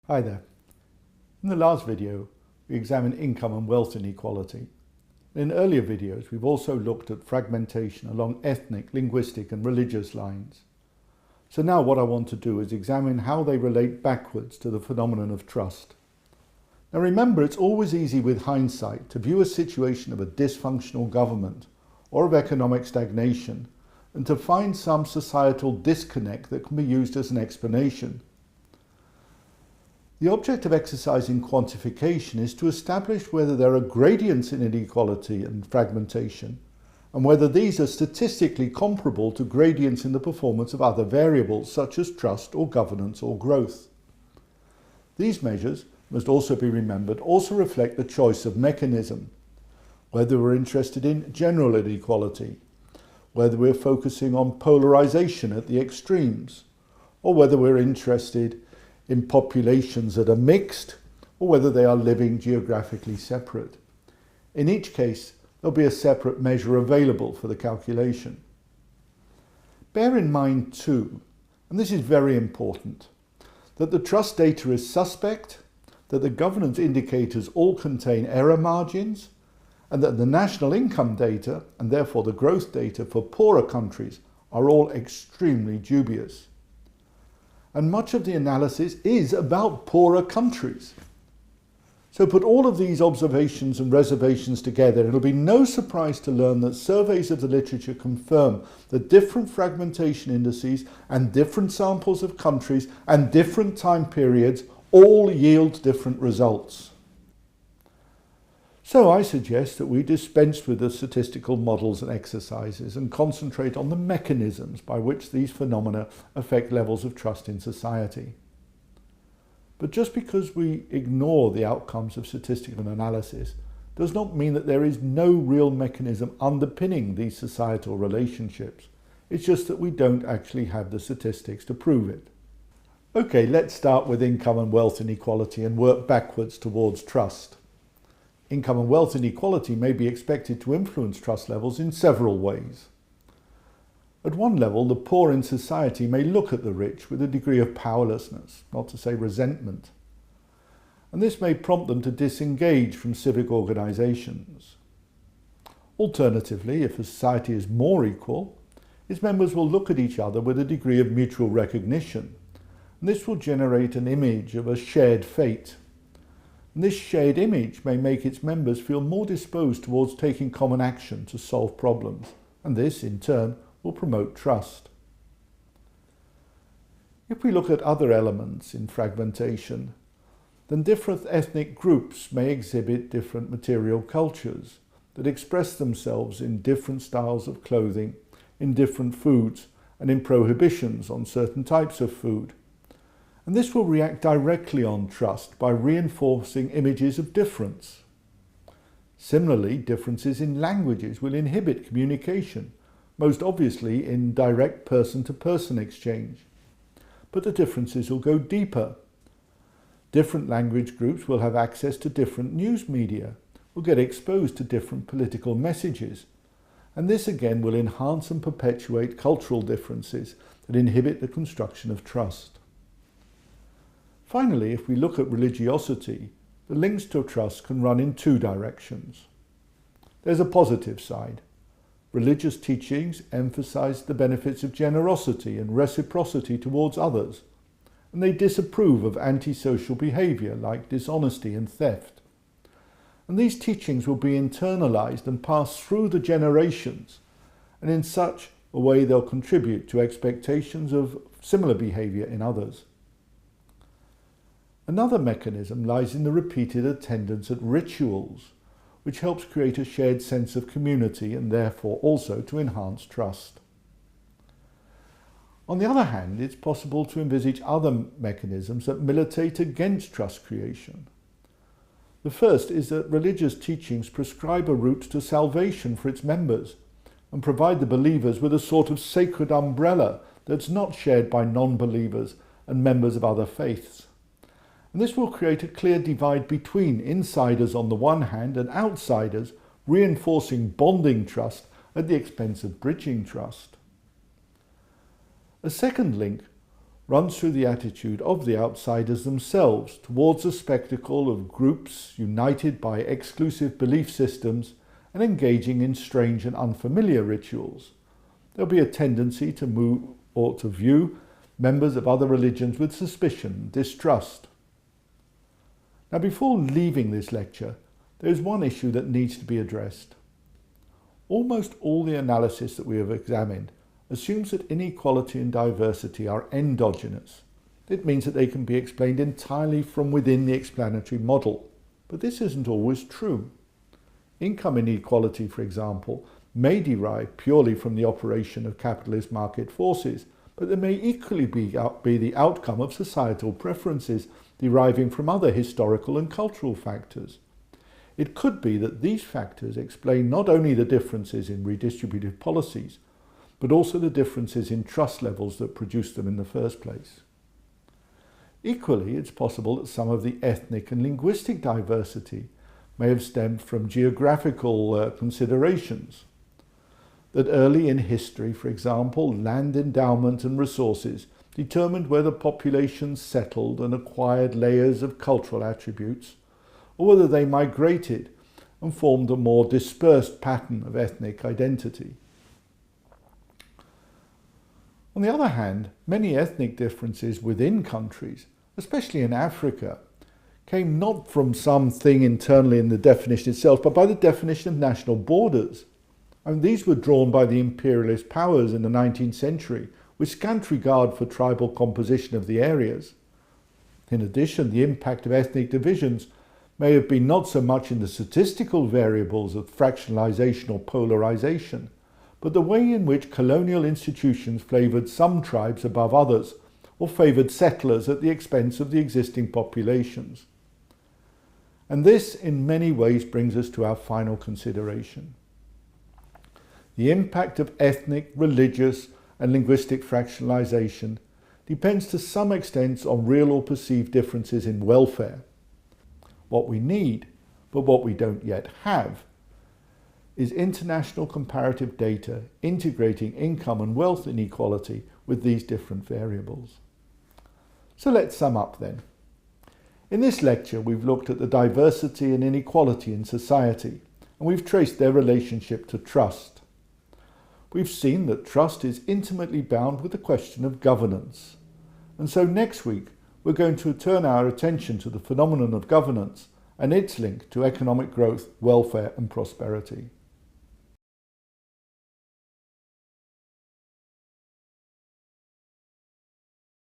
Hi there. In the last video, we examined income and wealth inequality. In earlier videos, we've also looked at fragmentation along ethnic, linguistic and religious lines. So now what I want to do is examine how they relate backwards to the phenomenon of trust. Now remember, it's always easy with hindsight to view a situation of a dysfunctional government or of economic stagnation and to find some societal disconnect that can be used as an explanation. The object of exercising quantification is to establish whether there are gradients in inequality and fragmentation, and whether these are statistically comparable to gradients in the performance of other variables such as trust or governance or growth. These measures, must also be remembered, also reflect the choice of mechanism, whether we're interested in general inequality, whether we're focusing on polarization at the extremes, or whether we're interested in populations that are mixed, or whether they are living geographically separate. In each case, there'll be a separate measure available for the calculation. Bear in mind too, and this is very important, that the trust data is suspect, that the governance indicators all contain error margins, and that the national income data, and therefore the growth data for poorer countries, are all extremely dubious. And much of the analysis is about poorer countries. So put all of these observations and reservations together, it'll be no surprise to learn that surveys of the literature confirm that different fragmentation indices and different samples of countries and different time periods all yield different results. So I suggest that we dispense with the statistical models and exercises and concentrate on the mechanisms by which these phenomena affect levels of trust in society. But just because we ignore the outcomes of statistical analysis does not mean that there is no real mechanism underpinning these societal relationships. It's just that we don't actually have the statistics to prove it. Okay, let's start with income and wealth inequality and work backwards towards trust. Income and wealth inequality may be expected to influence trust levels in several ways. At one level, the poor in society may look at the rich with a degree of powerlessness, not to say resentment, and this may prompt them to disengage from civic organisations. Alternatively, if a society is more equal, its members will look at each other with a degree of mutual recognition, and this will generate an image of a shared fate. And this shared image may make its members feel more disposed towards taking common action to solve problems, and this, in turn, will promote trust. If we look at other elements in fragmentation, then different ethnic groups may exhibit different material cultures that express themselves in different styles of clothing, in different foods, and in prohibitions on certain types of food. And this will react directly on trust by reinforcing images of difference. Similarly, differences in languages will inhibit communication, most obviously in direct person-to-person exchange. But the differences will go deeper. Different language groups will have access to different news media, will get exposed to different political messages, and this again will enhance and perpetuate cultural differences that inhibit the construction of trust. Finally, if we look at religiosity, the links to trust can run in two directions. There's a positive side. Religious teachings emphasize the benefits of generosity and reciprocity towards others, and they disapprove of antisocial behaviour like dishonesty and theft. And these teachings will be internalized and passed through the generations, and in such a way they'll contribute to expectations of similar behaviour in others. Another mechanism lies in the repeated attendance at rituals, which helps create a shared sense of community and therefore also to enhance trust. On the other hand, it's possible to envisage other mechanisms that militate against trust creation. The first is that religious teachings prescribe a route to salvation for its members and provide the believers with a sort of sacred umbrella that's not shared by non-believers and members of other faiths. And this will create a clear divide between insiders on the one hand and outsiders, reinforcing bonding trust at the expense of bridging trust. A second link runs through the attitude of the outsiders themselves towards the spectacle of groups united by exclusive belief systems and engaging in strange and unfamiliar rituals. There'll be a tendency to view members of other religions with suspicion and distrust. Now, before leaving this lecture, there is one issue that needs to be addressed. Almost all the analysis that we have examined assumes that inequality and diversity are endogenous. It means that they can be explained entirely from within the explanatory model, but this isn't always true. Income inequality, for example, may derive purely from the operation of capitalist market forces, but they may equally be the outcome of societal preferences deriving from other historical and cultural factors. It could be that these factors explain not only the differences in redistributive policies, but also the differences in trust levels that produced them in the first place. Equally, it's possible that some of the ethnic and linguistic diversity may have stemmed from geographical considerations. That early in history, for example, land endowment and resources determined whether populations settled and acquired layers of cultural attributes, or whether they migrated and formed a more dispersed pattern of ethnic identity. On the other hand, many ethnic differences within countries, especially in Africa, came not from something internally in the definition itself, but by the definition of national borders. And these were drawn by the imperialist powers in the 19th century, with scant regard for tribal composition of the areas. In addition, the impact of ethnic divisions may have been not so much in the statistical variables of fractionalization or polarization, but the way in which colonial institutions favoured some tribes above others, or favoured settlers at the expense of the existing populations. And this, in many ways, brings us to our final consideration. The impact of ethnic, religious, and linguistic fractionalization depends to some extent on real or perceived differences in welfare. What we need, but what we don't yet have, is international comparative data integrating income and wealth inequality with these different variables. So let's sum up then. In this lecture, we've looked at the diversity and inequality in society, and we've traced their relationship to trust. We've seen that trust is intimately bound with the question of governance. And so next week, we're going to turn our attention to the phenomenon of governance and its link to economic growth, welfare, and prosperity.